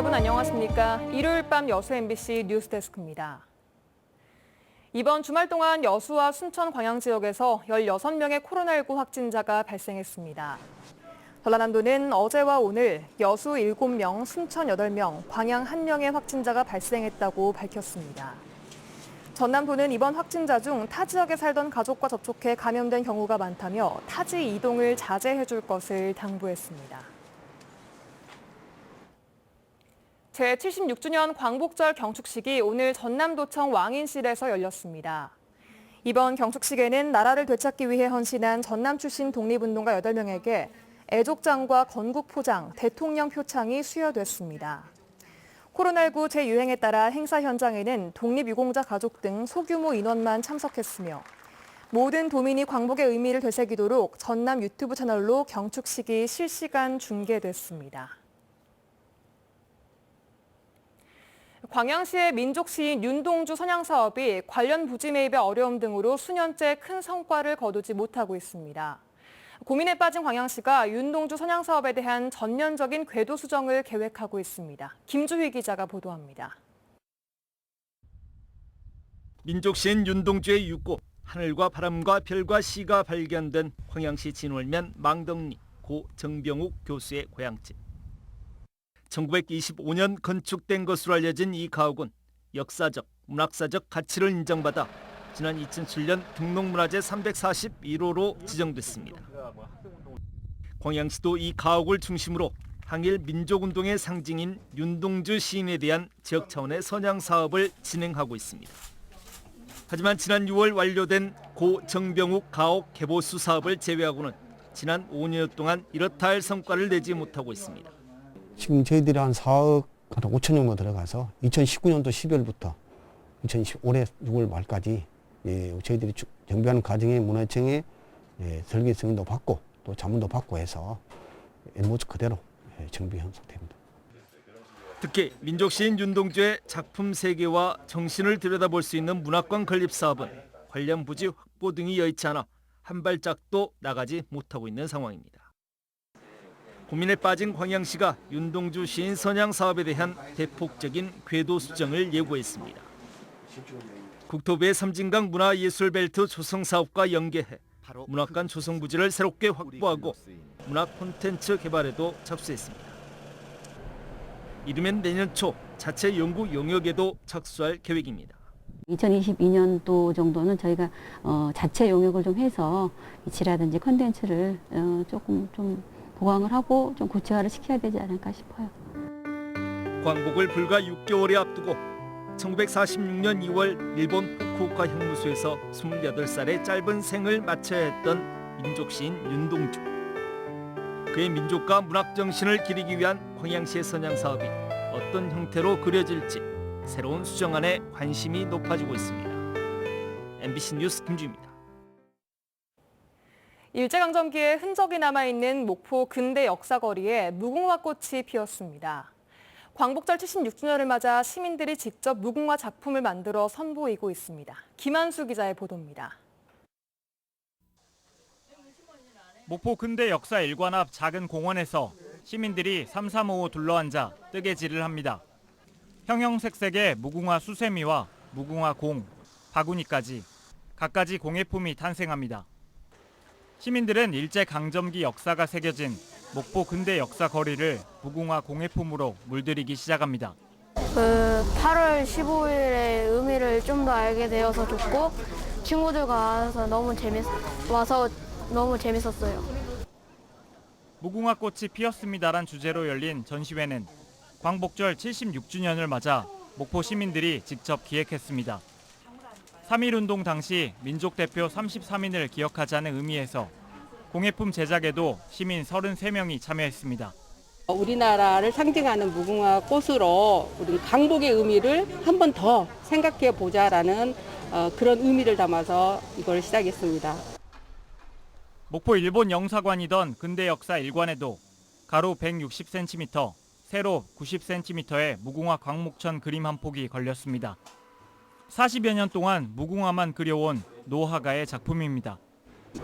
여러분 안녕하십니까? 일요일 밤 여수 MBC 뉴스데스크입니다. 이번 주말 동안 여수와 순천 광양 지역에서 16명의 코로나19 확진자가 발생했습니다. 전라남도는 어제와 오늘 여수 7명, 순천 8명, 광양 1명의 확진자가 발생했다고 밝혔습니다. 전남도는 이번 확진자 중 타 지역에 살던 가족과 접촉해 감염된 경우가 많다며 타지 이동을 자제해 줄 것을 당부했습니다. 제76주년 광복절 경축식이 오늘 전남도청 왕인실에서 열렸습니다. 이번 경축식에는 나라를 되찾기 위해 헌신한 전남 출신 독립운동가 8명에게 애족장과 건국포장, 대통령 표창이 수여됐습니다. 코로나19 재유행에 따라 행사 현장에는 독립유공자 가족 등 소규모 인원만 참석했으며 모든 도민이 광복의 의미를 되새기도록 전남 유튜브 채널로 경축식이 실시간 중계됐습니다. 광양시의 민족시인 윤동주 선양사업이 관련 부지 매입의 어려움 등으로 수년째 큰 성과를 거두지 못하고 있습니다. 고민에 빠진 광양시가 윤동주 선양사업에 대한 전면적인 궤도 수정을 계획하고 있습니다. 김주희 기자가 보도합니다. 민족시인 윤동주의 유고, 하늘과 바람과 별과 시가 발견된 광양시 진월면 망덕리 고 정병욱 교수의 고향집. 1925년 건축된 것으로 알려진 이 가옥은 역사적, 문학사적 가치를 인정받아 지난 2007년 등록문화재 341호로 지정됐습니다. 광양시도 이 가옥을 중심으로 항일 민족운동의 상징인 윤동주 시인에 대한 지역 차원의 선양 사업을 진행하고 있습니다. 하지만 지난 6월 완료된 고 정병욱 가옥 개보수 사업을 제외하고는 지난 5년 동안 이렇다 할 성과를 내지 못하고 있습니다. 지금 저희들이 한 4억 5천 정도 들어가서 2019년도 12월부터 2020 올해 6월 말까지 저희들이 정비하는 과정에 문화청에 설계 승인도 받고 또 자문도 받고 해서 모습 그대로 정비한 상태입니다. 특히 민족시인 윤동주의 작품 세계와 정신을 들여다볼 수 있는 문학관 건립 사업은 관련 부지 확보 등이 여의치 않아 한 발짝도 나가지 못하고 있는 상황입니다. 고민에 빠진 광양시가 윤동주 시인 선양 사업에 대한 대폭적인 궤도 수정을 예고했습니다. 국토부의 섬진강 문화예술벨트 조성 사업과 연계해 문학관 조성 부지를 새롭게 확보하고 문학 콘텐츠 개발에도 착수했습니다. 이르면 내년 초 자체 연구 영역에도 착수할 계획입니다. 2022년도 정도는 저희가 자체 용역을 좀 해서 이치라든지 콘텐츠를 조금 좀 보강을 하고 좀 구체화를 시켜야 되지 않을까 싶어요. 광복을 불과 6개월에 앞두고 1946년 2월 일본 후쿠오카 형무소에서 28살의 짧은 생을 마쳐야 했던 민족시인 윤동주. 그의 민족과 문학 정신을 기리기 위한 광양시의 선양 사업이 어떤 형태로 그려질지 새로운 수정안에 관심이 높아지고 있습니다. MBC 뉴스 김주희입니다. 일제강점기의 흔적이 남아있는 목포 근대 역사거리에 무궁화꽃이 피었습니다. 광복절 76주년을 맞아 시민들이 직접 무궁화 작품을 만들어 선보이고 있습니다. 김한수 기자의 보도입니다. 목포 근대 역사 일관 앞 작은 공원에서 시민들이 삼삼오오 둘러앉아 뜨개질을 합니다. 형형색색의 무궁화 수세미와 무궁화 공, 바구니까지 갖가지 공예품이 탄생합니다. 시민들은 일제강점기 역사가 새겨진 목포 근대 역사 거리를 무궁화 공예품으로 물들이기 시작합니다. 8월 15일의 의미를 좀 더 알게 되어서 좋고 친구들과 와서 너무 재밌었어요. 무궁화꽃이 피었습니다란 주제로 열린 전시회는 광복절 76주년을 맞아 목포 시민들이 직접 기획했습니다. 3.1운동 당시 민족 대표 33인을 기억하자는 의미에서 공예품 제작에도 시민 33명이 참여했습니다. 우리나라를 상징하는 무궁화 꽃으로 우리 강복의 의미를 한 번 더 생각해 보자라는 그런 의미를 담아서 이걸 시작했습니다. 목포 일본 영사관이던 근대 역사 일관에도 가로 160cm, 세로 90cm의 무궁화 광목천 그림 한 폭이 걸렸습니다. 40여 년 동안 무궁화만 그려온 노화가의 작품입니다.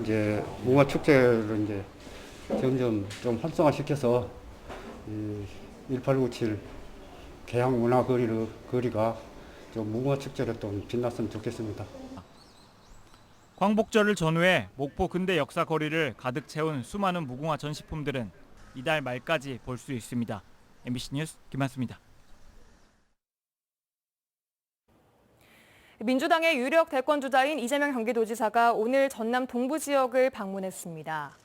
이제 무궁화 축제를 이제 점점 좀 활성화시켜서 1897 개항 문화 거리가 좀 무궁화 축제를 좀 빛났으면 좋겠습니다. 광복절을 전후해 목포 근대 역사 거리를 가득 채운 수많은 무궁화 전시품들은 이달 말까지 볼 수 있습니다. MBC 뉴스 김한수입니다. 민주당의 유력 대권 주자인 이재명 경기도지사가 오늘 전남 동부 지역을 방문했습니다.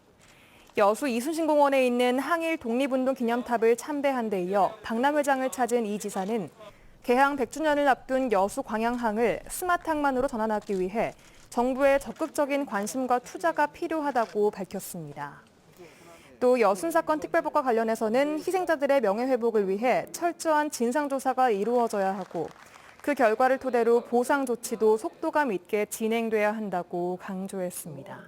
여수 이순신공원에 있는 항일 독립운동 기념탑을 참배한 데 이어 박람회장을 찾은 이 지사는 개항 100주년을 앞둔 여수 광양항을 스마트항만으로 전환하기 위해 정부의 적극적인 관심과 투자가 필요하다고 밝혔습니다. 또 여순 사건 특별법과 관련해서는 희생자들의 명예회복을 위해 철저한 진상조사가 이루어져야 하고 그 결과를 토대로 보상 조치도 속도감 있게 진행돼야 한다고 강조했습니다.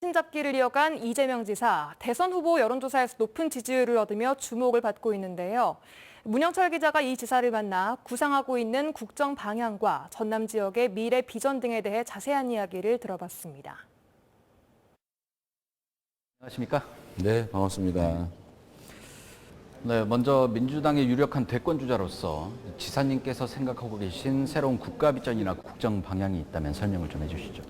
신잡기를 이어간 이재명 지사, 대선 후보 여론조사에서 높은 지지율을 얻으며 주목을 받고 있는데요. 문영철 기자가 이 지사를 만나 구상하고 있는 국정 방향과 전남 지역의 미래 비전 등에 대해 자세한 이야기를 들어봤습니다. 안녕하십니까? 네, 반갑습니다. 네, 먼저 민주당의 유력한 대권 주자로서 지사님께서 생각하고 계신 새로운 국가 비전이나 국정 방향이 있다면 설명을 좀 해주시죠.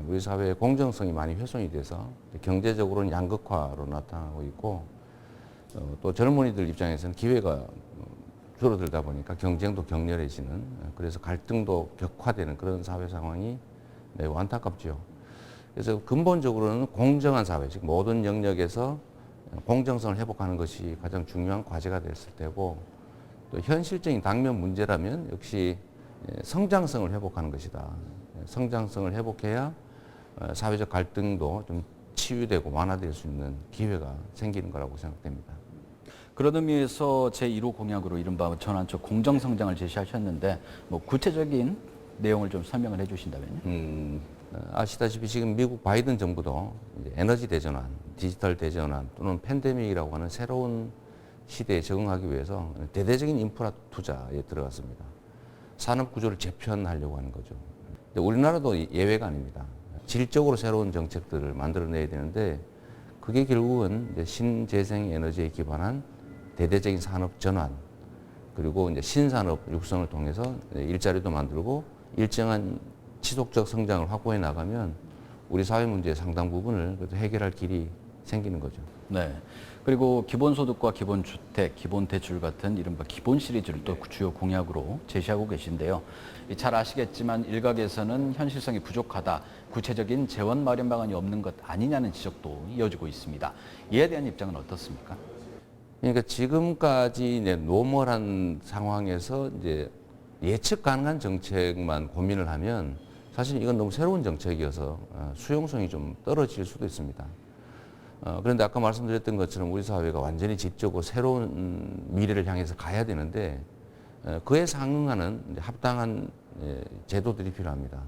우리 사회의 공정성이 많이 훼손이 돼서 경제적으로는 양극화로 나타나고 있고 또 젊은이들 입장에서는 기회가 줄어들다 보니까 경쟁도 격렬해지는 그래서 갈등도 격화되는 그런 사회 상황이 매우 안타깝죠. 그래서 근본적으로는 공정한 사회, 즉 모든 영역에서 공정성을 회복하는 것이 가장 중요한 과제가 됐을 테고 또 현실적인 당면 문제라면 역시 성장성을 회복하는 것이다. 성장성을 회복해야 사회적 갈등도 좀 치유되고 완화될 수 있는 기회가 생기는 거라고 생각됩니다. 그런 의미에서 제1호 공약으로 이른바 전환적 공정성장을 제시하셨는데 뭐 구체적인 내용을 좀 설명을 해주신다면요. 아시다시피 지금 미국 바이든 정부도 이제 에너지 대전환, 디지털 대전환 또는 팬데믹이라고 하는 새로운 시대에 적응하기 위해서 대대적인 인프라 투자에 들어갔습니다. 산업 구조를 재편하려고 하는 거죠. 근데 우리나라도 예외가 아닙니다. 질적으로 새로운 정책들을 만들어내야 되는데 그게 결국은 이제 신재생 에너지에 기반한 대대적인 산업 전환 그리고 이제 신산업 육성을 통해서 일자리도 만들고 일정한 지속적 성장을 확보해 나가면 우리 사회 문제의 상당 부분을 해결할 길이 생기는 거죠. 네. 그리고 기본소득과 기본주택, 기본대출 같은 이른바 기본 시리즈를 또 주요 공약으로 제시하고 계신데요. 잘 아시겠지만 일각에서는 현실성이 부족하다, 구체적인 재원 마련 방안이 없는 것 아니냐는 지적도 이어지고 있습니다. 이에 대한 입장은 어떻습니까? 그러니까 지금까지 이제 노멀한 상황에서 이제 예측 가능한 정책만 고민을 하면 사실 이건 너무 새로운 정책이어서 수용성이 좀 떨어질 수도 있습니다. 그런데 아까 말씀드렸던 것처럼 우리 사회가 완전히 지적으로 새로운 미래를 향해서 가야 되는데 그에 상응하는 합당한 제도들이 필요합니다.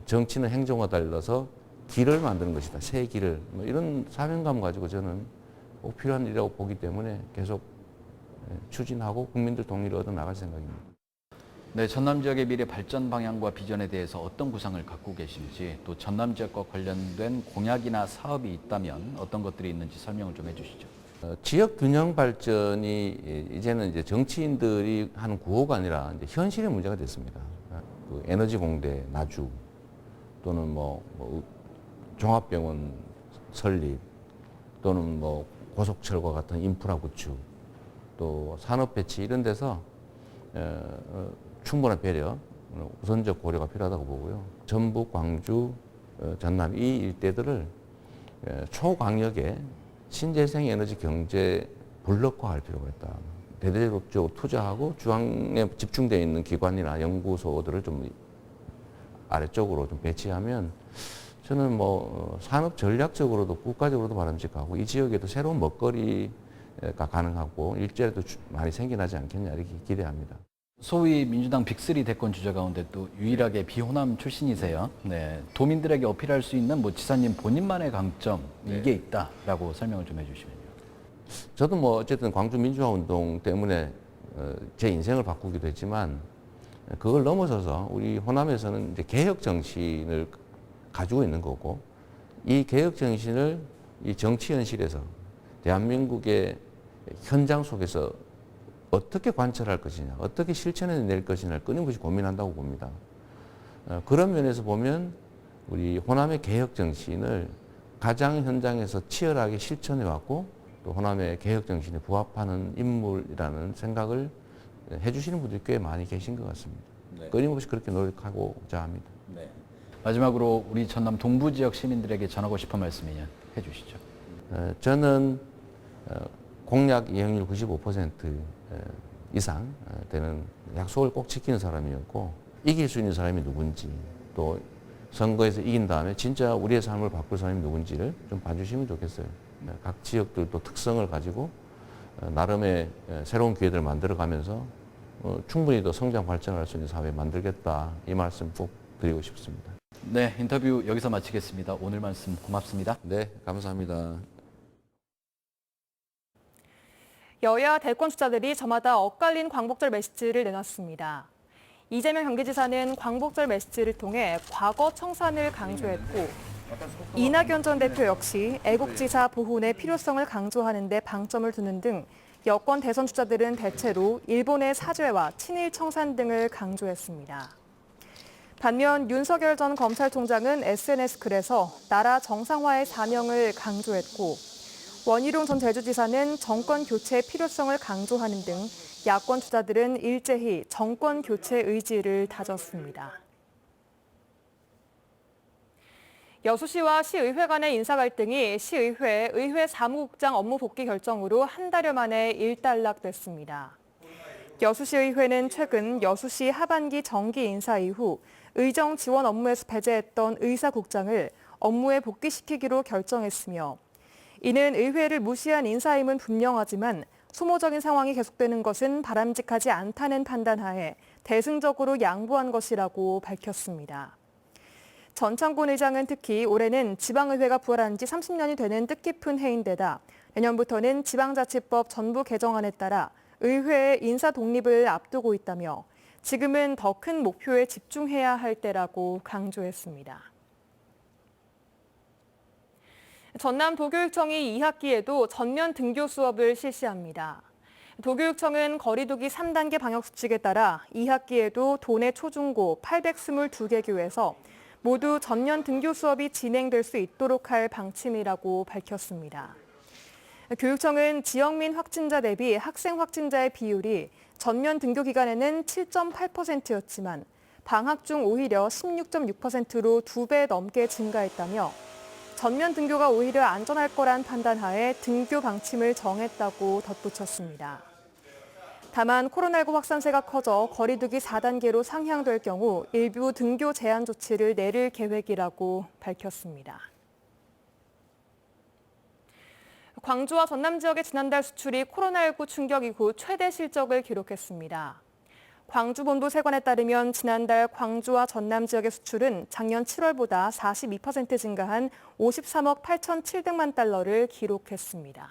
정치는 행정과 달라서 길을 만드는 것이다. 새 길을. 뭐 이런 사명감 가지고 저는 꼭 필요한 일이라고 보기 때문에 계속 추진하고 국민들 동의를 얻어 나갈 생각입니다. 네, 전남 지역의 미래 발전 방향과 비전에 대해서 어떤 구상을 갖고 계신지 또 전남 지역과 관련된 공약이나 사업이 있다면 어떤 것들이 있는지 설명을 좀 해주시죠. 지역 균형 발전이 이제는 이제 정치인들이 하는 구호가 아니라 이제 현실의 문제가 됐습니다. 그 에너지 공대 나주 또는 뭐 종합병원 설립 또는 뭐 고속철과 같은 인프라 구축 또 산업 배치 이런 데서 충분한 배려, 우선적 고려가 필요하다고 보고요. 전북, 광주, 전남 이 일대들을 초강력의 신재생 에너지 경제 블록화할 필요가 있다. 대대적으로 투자하고 중앙에 집중되어 있는 기관이나 연구소들을 좀 아래쪽으로 좀 배치하면 저는 뭐 산업 전략적으로도 국가적으로도 바람직하고 이 지역에도 새로운 먹거리가 가능하고 일자리도 많이 생겨나지 않겠냐 이렇게 기대합니다. 소위 민주당 빅3 대권 주자 가운데 또 유일하게 비호남 출신이세요. 네, 도민들에게 어필할 수 있는 뭐 지사님 본인만의 강점 이게 있다라고 설명을 좀 해주시면요. 저도 뭐 어쨌든 광주 민주화 운동 때문에 제 인생을 바꾸기도 했지만 그걸 넘어서서 우리 호남에서는 이제 개혁 정신을 가지고 있는 거고 이 개혁 정신을 이 정치 현실에서 대한민국의 현장 속에서 어떻게 관찰할 것이냐, 어떻게 실천해낼 것이냐를 끊임없이 고민한다고 봅니다. 그런 면에서 보면 우리 호남의 개혁 정신을 가장 현장에서 치열하게 실천해왔고 또 호남의 개혁 정신에 부합하는 인물이라는 생각을 해주시는 분들이 꽤 많이 계신 것 같습니다. 네. 끊임없이 그렇게 노력하고자 합니다. 네. 마지막으로 우리 전남 동부 지역 시민들에게 전하고 싶은 말씀이면 해주시죠. 저는 공약 이행률 95% 이상 되는 약속을 꼭 지키는 사람이었고 이길 수 있는 사람이 누군지 또 선거에서 이긴 다음에 진짜 우리의 삶을 바꿀 사람이 누군지를 좀 봐주시면 좋겠어요. 각 지역들도 특성을 가지고 나름의 새로운 기회들을 만들어가면서 충분히 더 성장 발전할 수 있는 사회 만들겠다 이 말씀 꼭 드리고 싶습니다. 네, 인터뷰 여기서 마치겠습니다. 오늘 말씀 고맙습니다. 네, 감사합니다. 여야 대권 주자들이 저마다 엇갈린 광복절 메시지를 내놨습니다. 이재명 경기지사는 광복절 메시지를 통해 과거 청산을 강조했고 이낙연 전 대표 역시 애국지사 보훈의 필요성을 강조하는 데 방점을 두는 등 여권 대선 주자들은 대체로 일본의 사죄와 친일 청산 등을 강조했습니다. 반면 윤석열 전 검찰총장은 SNS 글에서 나라 정상화의 사명을 강조했고 원희룡 전 제주지사는 정권 교체의 필요성을 강조하는 등 야권 주자들은 일제히 정권 교체 의지를 다졌습니다. 여수시와 시의회 간의 인사 갈등이 시의회, 의회 사무국장 업무 복귀 결정으로 한 달여 만에 일단락됐습니다. 여수시의회는 최근 여수시 하반기 정기 인사 이후 의정 지원 업무에서 배제했던 의사국장을 업무에 복귀시키기로 결정했으며 이는 의회를 무시한 인사임은 분명하지만 소모적인 상황이 계속되는 것은 바람직하지 않다는 판단하에 대승적으로 양보한 것이라고 밝혔습니다. 전창곤 의장은 특히 올해는 지방의회가 부활한 지 30년이 되는 뜻깊은 해인데다 내년부터는 지방자치법 전부 개정안에 따라 의회의 인사 독립을 앞두고 있다며 지금은 더 큰 목표에 집중해야 할 때라고 강조했습니다. 전남 도교육청이 2학기에도 전면 등교 수업을 실시합니다. 도교육청은 거리두기 3단계 방역수칙에 따라 2학기에도 도내 초중고 822개 교에서 모두 전면 등교 수업이 진행될 수 있도록 할 방침이라고 밝혔습니다. 교육청은 지역민 확진자 대비 학생 확진자의 비율이 전면 등교 기간에는 7.8%였지만 방학 중 오히려 16.6%로 2배 넘게 증가했다며 전면 등교가 오히려 안전할 거란 판단하에 등교 방침을 정했다고 덧붙였습니다. 다만 코로나19 확산세가 커져 거리두기 4단계로 상향될 경우 일부 등교 제한 조치를 내릴 계획이라고 밝혔습니다. 광주와 전남 지역의 지난달 수출이 코로나19 충격 이후 최대 실적을 기록했습니다. 광주본부 세관에 따르면 지난달 광주와 전남 지역의 수출은 작년 7월보다 42% 증가한 53억 8,700만 달러를 기록했습니다.